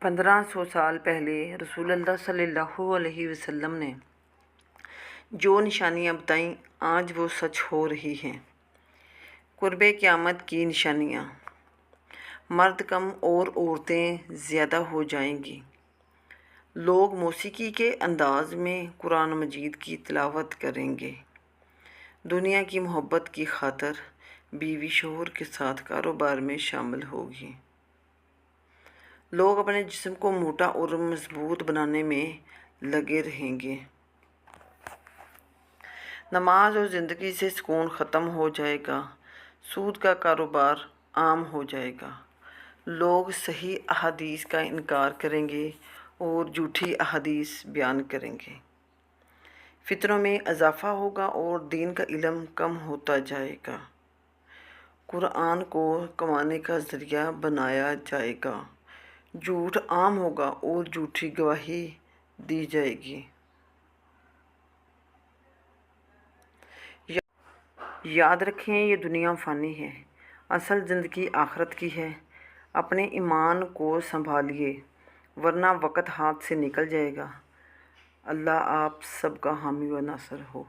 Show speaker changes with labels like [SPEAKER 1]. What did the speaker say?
[SPEAKER 1] 1500 سال پہلے رسول اللہ صلی اللہ علیہ وسلم نے جو نشانیاں بتائیں آج وہ سچ ہو رہی ہیں۔ قرب قیامت کی نشانیاں: مرد کم اور عورتیں زیادہ ہو جائیں گی۔ لوگ موسیقی کے انداز میں قرآن مجید کی تلاوت کریں گے۔ دنیا کی محبت کی خاطر بیوی شوہر کے ساتھ کاروبار میں شامل ہوگی۔ لوگ اپنے جسم کو موٹا اور مضبوط بنانے میں لگے رہیں گے۔ نماز اور زندگی سے سکون ختم ہو جائے گا۔ سود کا کاروبار عام ہو جائے گا۔ لوگ صحیح احادیث کا انکار کریں گے اور جھوٹی احادیث بیان کریں گے۔ فتنوں میں اضافہ ہوگا اور دین کا علم کم ہوتا جائے گا۔ قرآن کو کمانے کا ذریعہ بنایا جائے گا۔ جھوٹ عام ہوگا اور جھوٹی گواہی دی جائے گی۔ یاد رکھیں یہ دنیا فانی ہے، اصل زندگی آخرت کی ہے۔ اپنے ایمان کو سنبھالیے ورنہ وقت ہاتھ سے نکل جائے گا۔ اللہ آپ سب کا حامی و ناصر ہو۔